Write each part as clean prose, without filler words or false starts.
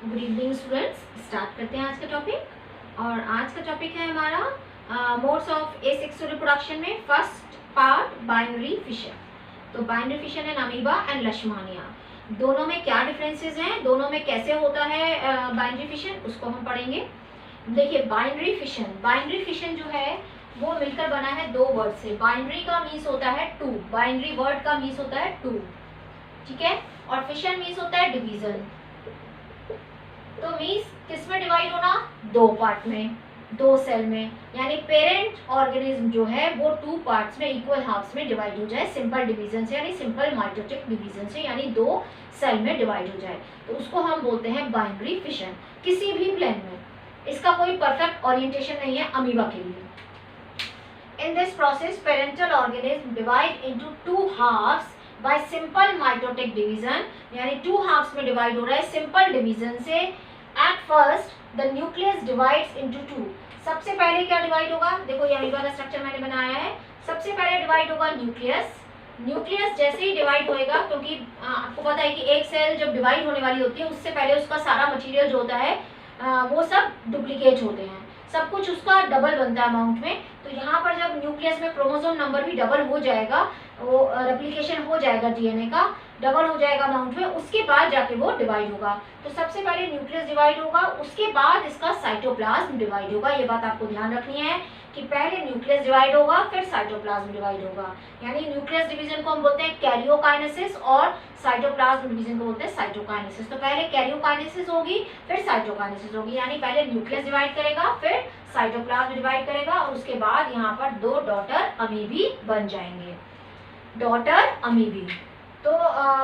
Good evening students. Start करते हैं आज का टॉपिक। और आज का टॉपिक है हमारा मोड्स ऑफ एसेक्सुअल रिप्रोडक्शन में फर्स्ट पार्ट बाइनरी फिशन। तो binary fission and amoeba and leishmania, दोनों में क्या डिफरेंसेस हैं, दोनों में कैसे होता है बाइनरी फिशन, उसको हम पढ़ेंगे। देखिए बाइनरी फिशन जो है वो मिलकर बना है दो वर्ड से। बाइनरी का मीन्स होता है टू, बाइनरी वर्ड का मीन्स होता है टू, ठीक है। और फिशन मीन्स होता है डिवीजन। तो मीन्स किस में डिवाइड होना, दो पार्ट में, दो सेल में, यानी पेरेंट ऑर्गेनिज्म जो है वो टू पार्ट्स में इक्वल हाफ्स में डिवाइड हो जाए सिंपल डिवीजन से, यानी सिंपल माइटोटिक डिवीजन से, यानी दो सेल में डिवाइड हो जाए, तो उसको हम बोलते हैं बाइनरी फिशन किसी भी प्लेन में। इसका कोई परफेक्ट ओरिएंटेशन नहीं है अमीबा के लिए। In this process, parental organism divide into two halves by simple mitotic division, यानी two halves में divide हो रहा है simple division से। At first, the nucleus divides into two. सबसे पहले क्या divide होगा, देखो ये अमीबा का स्ट्रक्चर मैंने बनाया है। सबसे पहले divide होगा न्यूक्लियस। न्यूक्लियस जैसे ही डिवाइड होएगा, क्योंकि आपको पता है कि एक सेल जब डिवाइड होने वाली होती है उससे पहले उसका सारा मटेरियल जो होता है वो सब डुप्लीकेट होते हैं, सब कुछ उसका डबल बनता है अमाउंट में। तो यहाँ पर जब न्यूक्लियस में क्रोमोसोम नंबर भी डबल हो जाएगा, वो रेप्लिकेशन हो जाएगा डीएनए का, डबल हो जाएगा अमाउंट में, उसके बाद जाके वो डिवाइड होगा। तो सबसे पहले न्यूक्लियस डिवाइड होगा, उसके बाद इसका साइटोप्लाज्म डिवाइड होगा। ये बात आपको ध्यान रखनी है कि पहले न्यूक्लियस डिवाइड होगा फिर साइटोप्लाज्म डिवाइड होगा। यानी न्यूक्लियस डिवीजन को हम बोलते हैं कैरियोकाइनेसिस और साइटोप्लाज्म डिवीजन को बोलते हैं साइटोकाइनेसिस। तो पहले कैरियोकाइनेसिस होगी फिर साइटोकाइनेसिस होगी, यानी पहले न्यूक्लियस डिवाइड करेगा फिर साइटोप्लाज्म डिवाइड करेगा, और उसके बाद यहाँ पर दो डॉटर अमीबी बन जाएंगे, डॉटर अमीबी। तो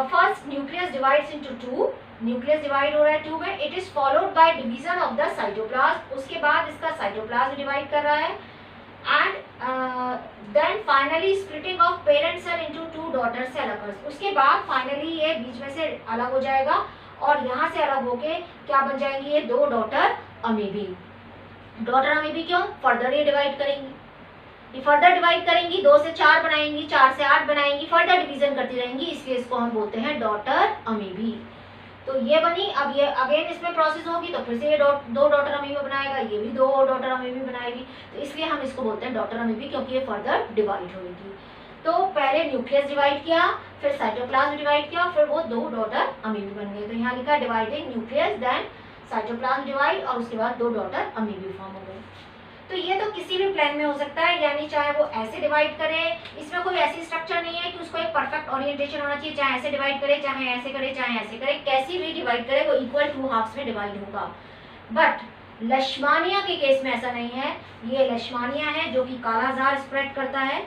first nucleus divides into two, nucleus divide हो रहा है टू में। It is followed by division of the cytoplasm, उसके बाद इसका साइटोप्लाज्म डिवाइड कर रहा है। And then finally splitting of parent cell into two daughter cell occurs. उसके बाद फाइनली ये बीच में से अलग हो जाएगा और यहाँ से अलग होके क्या बन जाएंगी, ये दो डॉटर अमीबी। डॉटर अमीबी क्यों, फर्दर ये डिवाइड करेंगी, ये फर्दर डिवाइड करेंगी, 2 से 4 बनाएंगी, 4 से 8 बनाएंगी, फर्दर डिवीजन करती रहेंगी, इसलिए इसको हम बोलते हैं डॉटर अमीबी। तो ये बनी, अब ये अगेन इसमें प्रोसेस होगी तो फिर से ये दो डॉटर अमीबी बनाएगा, ये भी दो डॉटर अमीबी बनाएगी, तो इसलिए हम इसको बोलते हैं डॉटर अमीबी, क्योंकि ये फर्दर डिवाइड होगी। तो पहले न्यूक्लियस डिवाइड किया, फिर साइटोप्लाज्म डिवाइड किया, फिर वो दो डॉटर अमीबी बन गए। तो यहाँ लिखा dividing nucleus then cytoplasm divide, और उसके बाद दो डॉटर अमीबी फॉर्म हो गए। तो ये तो किसी भी प्लेन में हो सकता है, यानी चाहे वो ऐसे डिवाइड करे, इसमें कोई ऐसी स्ट्रक्चर नहीं है कि उसको एक परफेक्ट ओरिएंटेशन होना चाहिए, चाहे ऐसे डिवाइड करे, चाहे ऐसे करे, चाहे ऐसे करे, कैसी भी डिवाइड करे वो इक्वल टू हाफ्स में डिवाइड होगा। बट लश्मानिया के केस में ऐसा नहीं है। ये लश्मानिया है जो कि कालाजार स्प्रेड करता है,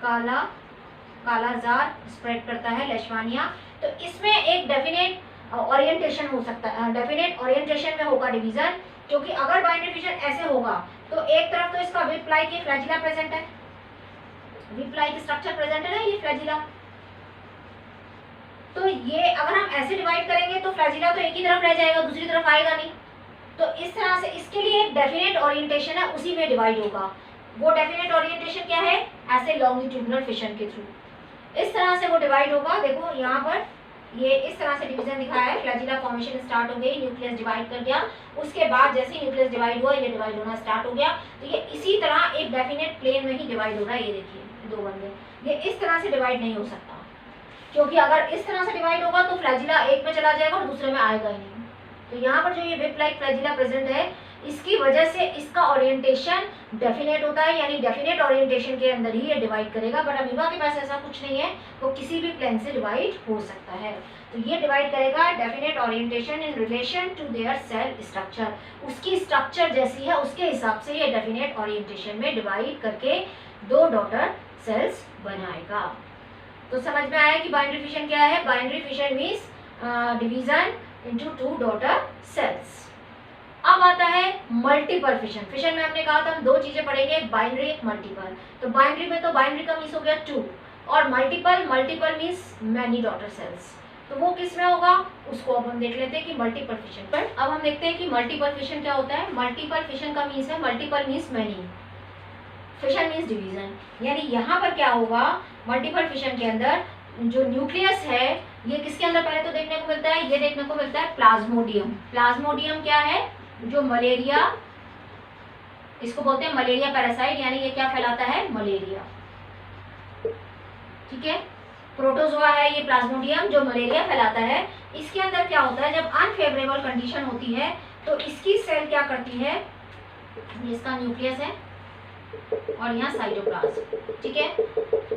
कालाजार स्प्रेड करता है लश्मानिया। तो इसमें एक डेफिनेट ओरिएंटेशन हो सकता है, डेफिनेट ओरिएंटेशन में होगा डिवीजन, क्योंकि अगर बाइनरी फिशन ऐसे होगा तो एक तरफ तो इसका विप्लाई की फ्लैजिला प्रेजेंट है, विप्लाई की स्ट्रक्चर प्रेजेंट है ना, ये फ्लैजिला। तो ये अगर हम ऐसे डिवाइड करेंगे तो फ्लैजिला तो एक ही तरफ रह जाएगा, दूसरी तरफ आएगा नहीं। तो इस तरह से इसके लिए एक डेफिनेट ओरिएंटेशन है, उसी में डिवाइड होगा। वो डेफिनेट ओरिएंटेशन क्या है, ऐसे लॉन्गिट्यूडिनल फिशन के थ्रू इस तरह से वो डिवाइड होगा। देखो यहाँ पर ये इस तरह से डिवीजन दिखाया है, फ्लैजिला फॉर्मेशन स्टार्ट हो गई, न्यूक्लियस डिवाइड कर दिया, उसके बाद जैसे ही न्यूक्लियस डिवाइड हुआ ये डिवाइड होना स्टार्ट हो गया। तो ये इसी तरह एक डेफिनेट प्लेन में ही डिवाइड हो रहा है। ये देखिए दो बन गए, ये इस तरह से डिवाइड नहीं हो सकता, क्योंकि अगर इस तरह से डिवाइड होगा तो फ्लैजिला एक में चला जाएगा और दूसरे में आएगा ही नहीं। तो यहाँ पर जो ये विप लाइक फ्लैजिला प्रेजेंट है, इसकी वजह से इसका ओरिएंटेशन डेफिनेट होता है, यानी डेफिनेट ओरिएंटेशन के अंदर ही ये डिवाइड करेगा। बट अमीबा के पास ऐसा कुछ नहीं है, वो किसी भी प्लेन से डिवाइड हो सकता है। तो ये डिवाइड करेगा definite orientation in relation to their cell structure, उसकी स्ट्रक्चर जैसी है उसके हिसाब से ये डेफिनेट ओरिएंटेशन में डिवाइड करके दो डॉटर सेल्स बनाएगा। तो समझ में आया कि बाइनरी फिशन क्या है। Binary fission means division into two daughter cells. अब आता है मल्टीपल फिशन। फिशन में हमने कहा था हम दो चीजें पढ़ेंगे, बाइनरी एक मल्टीपल। तो बाइनरी में तो बाइनरी का मीन्स हो गया टू, और multiple means many daughter cells. तो वो किस में होगा उसको अब हम देख लेते हैं कि मल्टीपल फिशन पर। अब हम देखते हैं कि मल्टीपल फिशन क्या होता है। मल्टीपल फिशन का मीन्स है, multiple means many, fission means division. यानी यहाँ पर क्या होगा, मल्टीपल फिशन के अंदर जो न्यूक्लियस है ये किसके अंदर पहले तो देखने को मिलता है, ये देखने को मिलता है प्लाज्मोडियम। प्लाज्मोडियम क्या है, जो मलेरिया, इसको बोलते हैं मलेरिया पैरासाइट, यानी ये क्या फैलाता है, मलेरिया। ठीक है, प्रोटोजोआ है ये प्लाज्मोडियम जो मलेरिया फैलाता है। इसके अंदर क्या होता है, जब अनफेवरेबल कंडीशन होती है तो इसकी सेल क्या करती है, ये इसका न्यूक्लियस है और यहाँ साइटोप्लाज्म। ठीक है,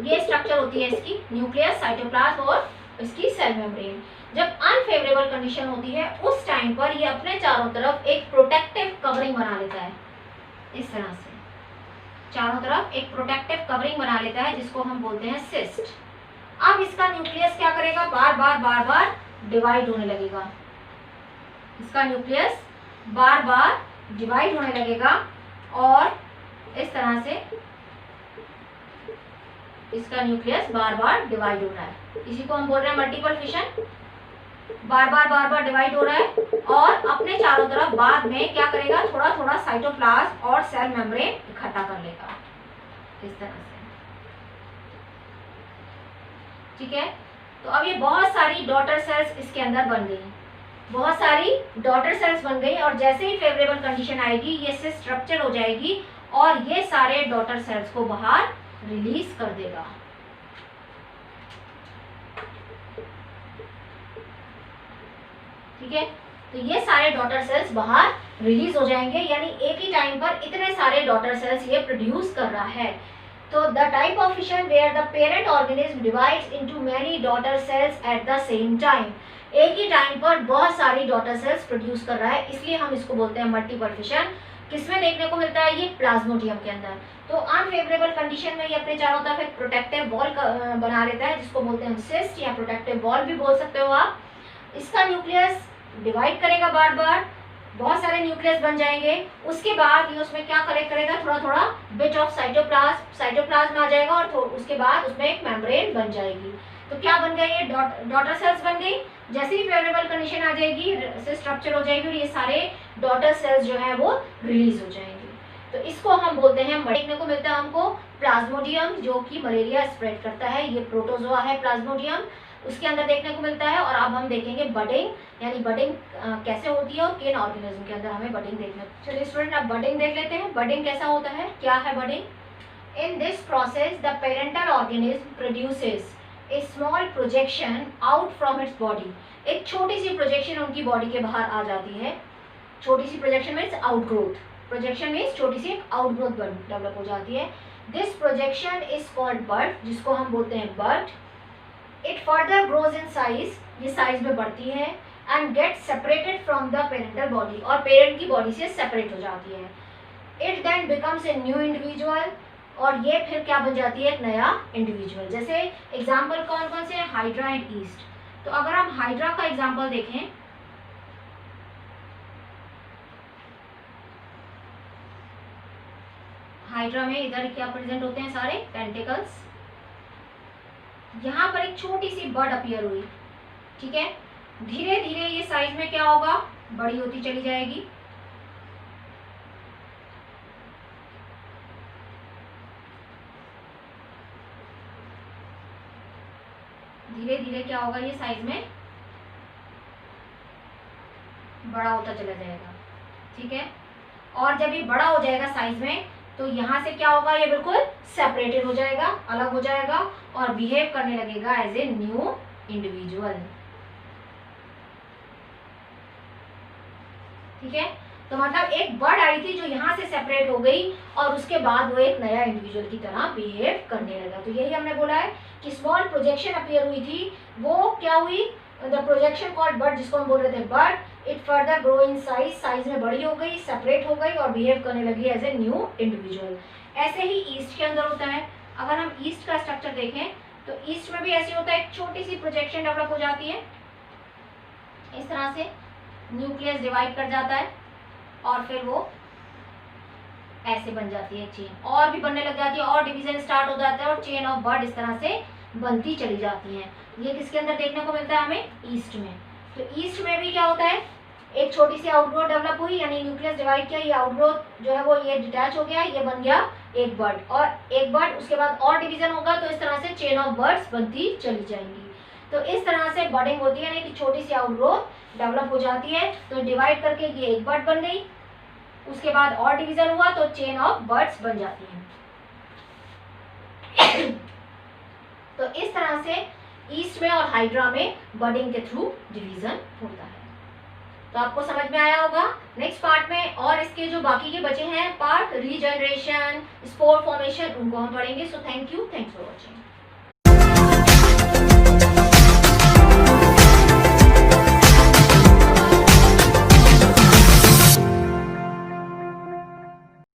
ये स्ट्रक्चर होती है इसकी, न्यूक्लियस, साइटोप्लाज्म और इसकी सेल मेम्ब्रेन। जब अनफेवरेबल कंडीशन होती है उस टाइम पर ये अपने चारों तरफ एक प्रोटेक्टिव कवरिंग बना लेता है, इस तरह से चारों तरफ एक प्रोटेक्टिव कवरिंग बना लेता है, जिसको हम बोलते हैं सिस्ट। अब इसका न्यूक्लियस क्या करेगा, बार बार डिवाइड होने लगेगा। इसका न्यूक्लियस बार बार डिवाइड होने लगेगा और इस तरह से इसका न्यूक्लियस बार बार डिवाइड हो रहा है। इसी को हम बोल रहे हैं मल्टीपल फिशन। बार बार डिवाइड हो रहा है और अपने चारों तरफ बाद में क्या करेगा, थोड़ा थोड़ा साइटोप्लाज्म और सेल मेम्ब्रेन इकट्ठा कर लेगा, इस तरह से। ठीक है, तो अब ये बहुत सारी डॉटर सेल्स इसके अंदर बन गई, बहुत सारी डॉटर सेल्स बन गई और जैसे ही फेवरेबल कंडीशन आएगी ये सिस्ट रप्चर हो जाएगी और ये सारे डॉटर सेल्स को बाहर रिलीज कर देगा। ठीक है, तो ये सारे डॉटर सेल्स बाहर रिलीज हो जाएंगे, यानी एक ही टाइम पर इतने सारे डॉटर सेल्स ये प्रोड्यूस कर रहा है। तो the type of fission where the parent organism divides into many daughter cells at the same time, एक ही टाइम पर बहुत सारी डॉटर सेल्स प्रोड्यूस कर रहा है, इसलिए हम इसको बोलते हैं मल्टीपल फिशन। किसमें देखने को मिलता है, ये प्लाज्मोडियम के अंदर। तो अनफेवरेबल कंडीशन में ये अपने चारों तरफ एक प्रोटेक्टिव वॉल बना लेता है, जिसको बोलते हैं सिस्ट या प्रोटेक्टिव वॉल भी बोल सकते हो आप। इसका न्यूक्लियस डिवाइड करेगा बार बार, बहुत सारे न्यूक्लियस बन जाएंगे। उसके बाद ये उसमें क्या करेगा, थोड़ा थोड़ा बिट ऑफ साइटोप्लाज्म आ जाएगा और उसके बाद उसमें एक मेम्ब्रेन बन जाएगी। तो क्या बन गई, ये डॉटर सेल्स बन गई। जैसे ही फेवरेबल कंडीशन आ जाएगी, स्ट्रक्चर हो जाएगी और ये सारे डॉटर सेल्स जो है वो रिलीज हो जाएंगे। तो इसको हम बोलते हैं, देखने को मिलता है हमको प्लाज्मोडियम जो कि मलेरिया स्प्रेड करता है, ये प्रोटोजोआ है प्लाज्मोडियम, उसके अंदर देखने को मिलता है। और अब हम देखेंगे बडिंग, यानी बडिंग कैसे होती है और किन ऑर्गेनिज्म के अंदर हमें बडिंग देखने। चलिए स्टूडेंट, अब बडिंग देख लेते हैं। बडिंग कैसा होता है, क्या है budding. In this process the parental organism produces A small projection out from its body, एक छोटी सी प्रोजेक्शन उनकी बॉडी के बाहर आ जाती है। छोटी सी projection means outgrowth, projection means छोटी सी आउटग्रोथ डेवलप हो जाती है। This projection is called bud, जिसको हम बोलते हैं bud. It further grows in size, ये साइज में बढ़ती है, and get separated from the parental body, और पेरेंट की बॉडी से सेपरेट हो जाती है। It then becomes a new individual, और ये फिर क्या बन जाती है, एक नया इंडिविजुअल। जैसे एग्जाम्पल कौन कौन से हैं, हाइड्रा एंड ईस्ट। तो अगर हम हाइड्रा का एग्जाम्पल देखें, हाइड्रा में इधर क्या प्रेजेंट होते हैं, सारे टेंटिकल्स। यहाँ पर एक छोटी सी बर्ड अपीयर हुई, ठीक है। धीरे धीरे ये साइज में क्या होगा, बड़ी होती चली जाएगी। धीरे धीरे क्या होगा, ये साइज में बड़ा होता चला जाएगा, ठीक है। और जब ये बड़ा हो जाएगा साइज में, तो यहाँ से क्या होगा, ये बिल्कुल सेपरेटेड हो जाएगा, अलग हो जाएगा और बिहेव करने लगेगा एज ए न्यू इंडिविजुअल, ठीक है। तो मतलब एक बर्ड आई थी जो यहाँ से सेपरेट हो गई और उसके बाद वो एक नया इंडिविजुअल की तरह बिहेव करने लगा। तो यही हमने बोला है कि स्मॉल प्रोजेक्शन अपीयर हुई थी, वो क्या हुई, द प्रोजेक्शन कॉल्ड बर्ड, जिसको हम बोल रहे थे bird. It further grow in size, size में बड़ी हो गई, सेपरेट हो गई और बिहेव करने लगी एज ए न्यू इंडिविजुअल। ऐसे ही ईस्ट के अंदर होता है। अगर हम ईस्ट का स्ट्रक्चर देखें तो ईस्ट में भी ऐसे होता है, एक छोटी सी प्रोजेक्शन डेवलप हो जाती है, इस तरह से न्यूक्लियस डिवाइड कर जाता है और फिर वो ऐसे बन जाती है चेन, और भी बनने लग जाती है और डिवीजन स्टार्ट हो जाता है और चेन ऑफ बर्ड इस तरह से बनती चली जाती हैं। ये किसके अंदर देखने को मिलता है हमें, ईस्ट में। तो ईस्ट में भी क्या होता है, एक छोटी सी आउटग्रोथ डेवलप हुई, यानी न्यूक्लियस डिवाइड किया, ये आउटग्रोथ जो है वो ये डिटैच हो गया, ये बन गया एक बर्ड, और एक बर्ड उसके बाद और डिवीजन होगा, तो इस तरह से चेन ऑफ बर्ड्स बनती चली जाएंगी। तो इस तरह से बडिंग होती है, यानी कि छोटी सी आउटग्रोथ डेवलप हो जाती है। तो डिवाइड करके ये एक बड बन गई, उसके बाद और डिवीजन हुआ तो चेन ऑफ बर्ड्स बन जाती है। तो इस तरह से ईस्ट में और हाइड्रा में बडिंग के थ्रू डिवीजन होता है। तो आपको समझ में आया होगा। नेक्स्ट पार्ट में और इसके जो बाकी के बचे हैं पार्ट, रीजनरेशन, स्पोर फॉर्मेशन, उनको हम पढ़ेंगे। So thank you, thanks for watching.